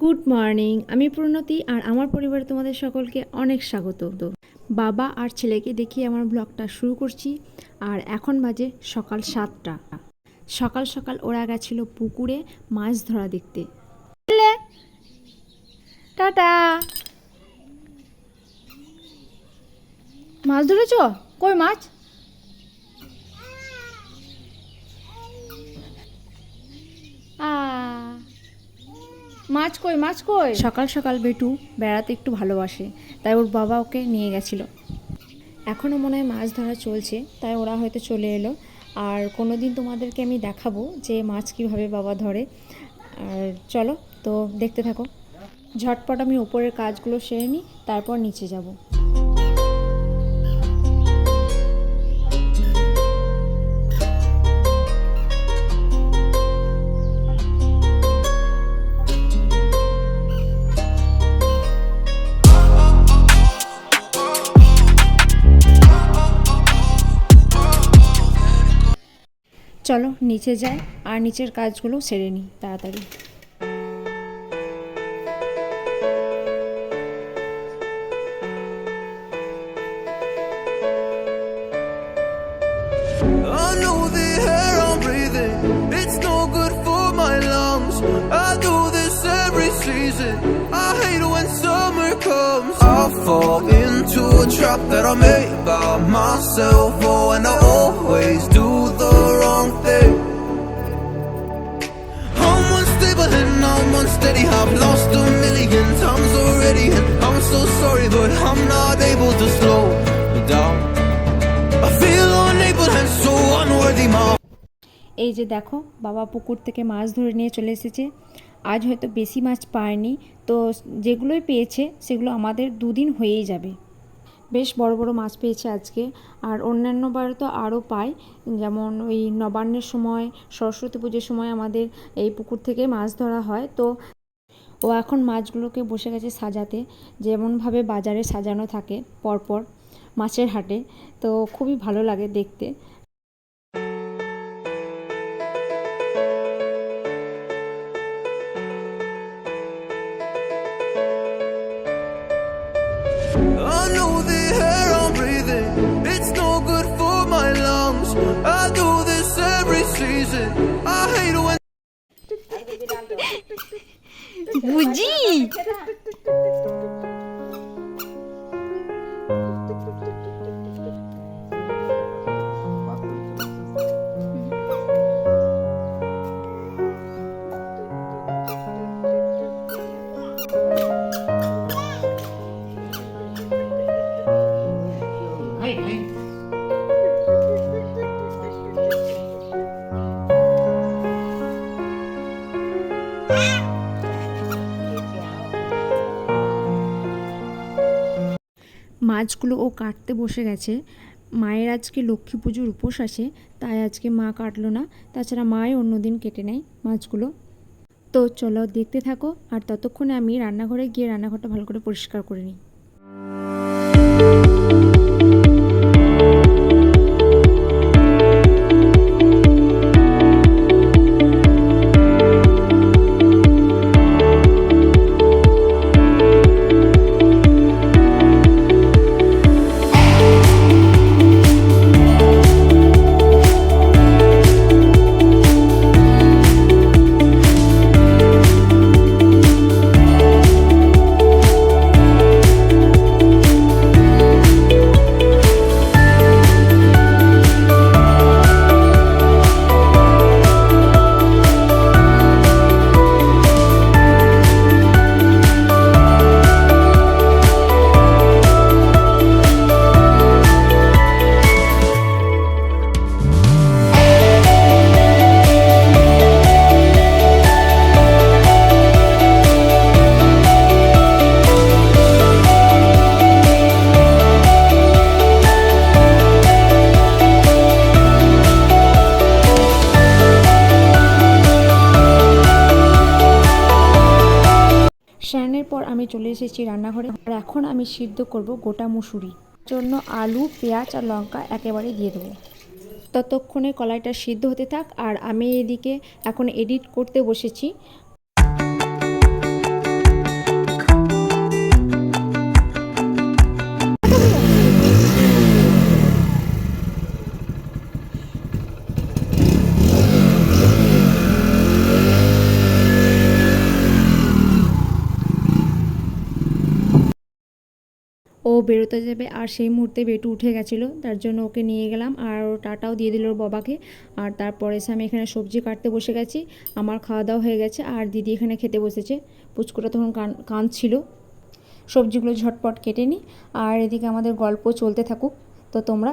Good morning, আমি প্রণতি আর আমার পরিবারে তোমাদের সকলকে অনেক স্বাগত। বাবা আর ছেলেকে দেখিয়ে আমার ব্লগটা শুরু করছি। আর এখন বাজে সকাল 7টা। সকাল সকাল ওরা গেছিল পুকুরে মাছ ধরা দেখতে। টাটা। মাছ ধরেছ? কই মাছ? মাছ কই, মাছ কই? সকাল সকাল বেটু বেড়াতে একটু ভালোবাসে, তাই ওর বাবা ওকে নিয়ে গেছিল। এখনও মনে হয় মাছ ধরা চলছে, তাই ওরা হয়তো চলে এলো। আর কোনো দিন তোমাদেরকে আমি দেখাবো যে মাছ কীভাবে বাবা ধরে। আর চলো তো দেখতে থাকো। ঝটপট আমি উপরের কাজগুলো সেরে নিই, তারপর নিচে যাব। চলো নিচে যাই আর নিচের কাজগুলো সেরে নিই তাড়াতাড়ি। I know the air I'm breathing, it's no good for my lungs. I do this every season, I hate when summer comes. I fall into a trap that I made by myself. Oh, and I always do the wrong thing. I'm unstable and I'm unsteady, I've lost a million times already. And I'm so sorry, but I'm not able to slow down. I feel unable and so unworthy, ma. এই যে দেখো, বাবা পুকুর থেকে মাছ ধরে নিয়ে চলে এসেছে। আজ হয়তো বেশি মাছ পায়নি, তো যেগুলোই পেয়েছে সেগুলো আমাদের দুদিন হয়েই যাবে। বেশ বড় বড় মাছ পেয়েছে আজকে। আর অন্যান্য বার তো আরও পায়, যেমন ওই নবান্নের সময়, সরস্বতী পুজোর সময় আমাদের এই পুকুর থেকে মাছ ধরা হয়। তো ও এখন মাছগুলোকে বসে গেছে সাজাতে, যেমনভাবে বাজারে সাজানো থাকে পরপর মাছের হাটে। তো খুবই ভালো লাগে দেখতে। I know the air I'm breathing, it's no good for my lungs. I do this every season, I hate when বুঝি মাছগুলো ও কাটতে বসে গেছে। মায়ের আজকে লক্ষ্মী পুজোর উপোস আছে, তাই আজকে মা কাটলো না। তাছাড়া মাই অন্যদিন কেটে নেয় মাছগুলো। তো চলো দেখতে থাকো, আর ততক্ষণে আমি রান্নাঘরে গিয়ে রান্নাঘরটা ভালো করে পরিষ্কার করে নিই। স্নানের পর আমি চলে এসেছি রান্নাঘরে। আর এখন আমি সিদ্ধ করব গোটা মুসুরি। জন্য আলু, পেঁয়াজ আর লঙ্কা একেবারে দিয়ে দেবো। ততক্ষণে কলাইটা সিদ্ধ হতে থাক, আর আমি এদিকে এখন এডিট করতে বসেছি। বেরোতে যাবে, আর সেই মুহূর্তে বেটু উঠে গেছিলো, তার জন্য ওকে নিয়ে গেলাম আর ও টাটাও দিয়ে দিল ওর বাবাকে। আর তারপরে এসে আমি এখানে সবজি কাটতে বসে গেছি। আমার খাওয়া দাওয়া হয়ে গেছে আর দিদি এখানে খেতে বসেছে। পুচকুটা তখন কাঁদছিল। সবজিগুলো ঝটপট কেটে নিই আর এদিকে আমাদের গল্প চলতে থাকুক। তো তোমরা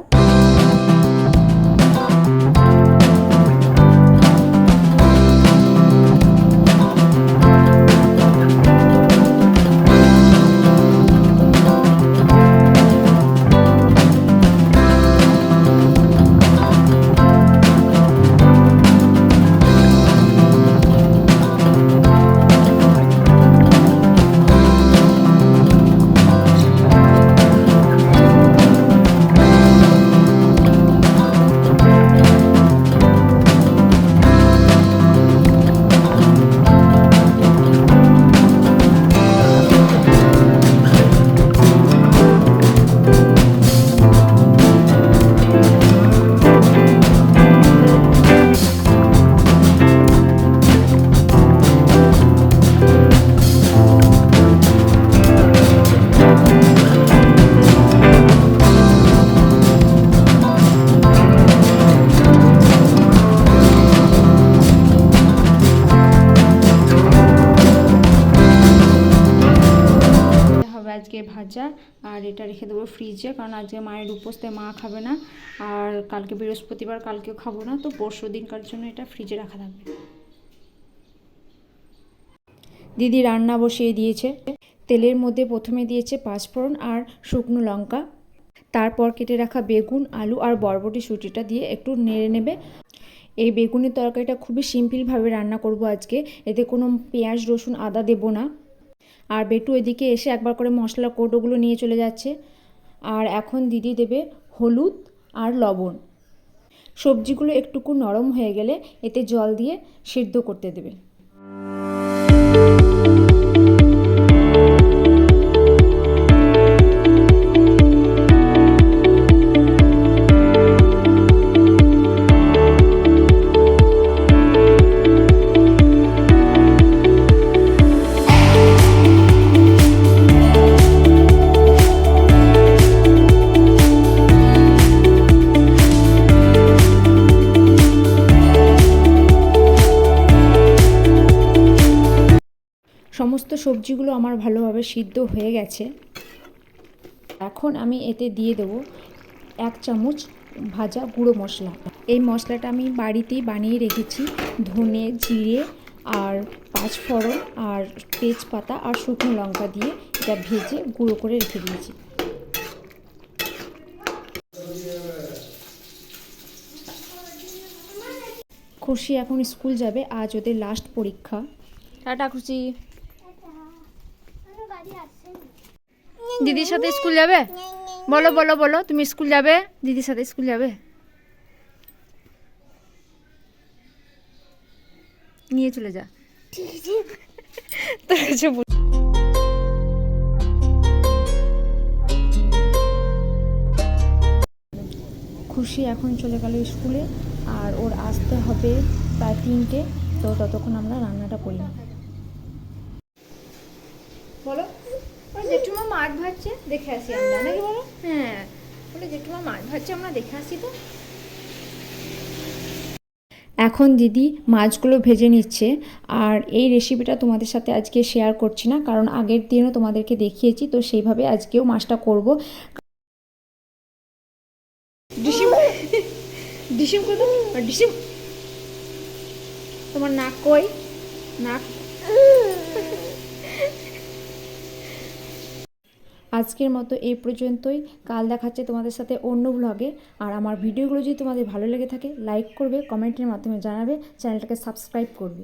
আজকে ভাজা, আর এটা রেখে দেবো ফ্রিজে, কারণ আজকে মায়ের উপোস, তাই মা খাবে না। আর কালকে বৃহস্পতিবার, কালকেও খাবো না, তো পরশু দিনকার জন্য এটা ফ্রিজে রাখা থাকবে। দিদি রান্না বসিয়ে দিয়েছে। তেলের মধ্যে প্রথমে দিয়েছে পাঁচফোড়ন আর শুকনো লঙ্কা, তারপর কেটে রাখা বেগুন, আলু আর বরবটি সুটিটা দিয়ে একটু নেড়ে নেবে। এই বেগুনের তরকারিটা খুবই সিম্পলভাবে রান্না করব আজকে, এতে কোনো পেঁয়াজ রসুন আদা দেবো না। আর বেটু এদিকে এসে একবার করে মশলা কৌটোগুলো নিয়ে চলে যাচ্ছে। আর এখন দিদি দেবে হলুদ আর লবণ। সবজিগুলো একটুকু নরম হয়ে গেলে এতে জল দিয়ে সিদ্ধ করতে দেবে। সমস্ত সবজিগুলো আমার ভালোভাবে সিদ্ধ হয়ে গেছে। এখন আমি এতে দিয়ে দেবো 1 চামচ ভাজা গুঁড়ো মশলা। এই মশলাটা আমি বাড়িতেই বানিয়ে রেখেছি। ধনে, জিরে আর পাঁচফোড়ন আর তেজপাতা আর শুকনো লঙ্কা দিয়ে এটা ভেজে গুঁড়ো করে রেখে দিয়েছি। খুশি এখন স্কুল যাবে, আজ ওদের লাস্ট পরীক্ষা। টাটা খুশি। দিদির সাথে স্কুল যাবে? বলো বলো বলো, তুমি স্কুল যাবে? দিদির সাথে স্কুল যাবে? নিয়ে চলে যা। খুশি এখন চলে গেল স্কুলে, আর ওর আসতে হবে প্রায় 3টে। তো ততক্ষণ আমরা রান্নাটা করি। বলো, ওই জেঠুমা মাছ ভাজছে, দেখে আসি আমরা, নাকি বলো? হ্যাঁ, বলে জেঠুমা মাছ ভাজছে, আমরা দেখে আসি। তো এখন দিদি মাছগুলো ভেজে নিচ্ছে। আর এই রেসিপিটা তোমাদের সাথে আজকে শেয়ার করছি না, কারণ আগের দিনও তোমাদেরকে দেখিয়েছি, তো সেইভাবে আজকেও মাছটা করব। ডিসিম ডিসিম করো, ডিসিম তোমার নাক কই? নাক। আজকের মতো এই পর্যন্তই। কাল দেখাচ্ছে তোমাদের সাথে অন্য ব্লগে। আর আমার ভিডিওগুলো যদি তোমাদের ভালো লেগে থাকে, লাইক করবে, কমেন্টের মাধ্যমে জানাবে, চ্যানেলটাকে সাবস্ক্রাইব করবে।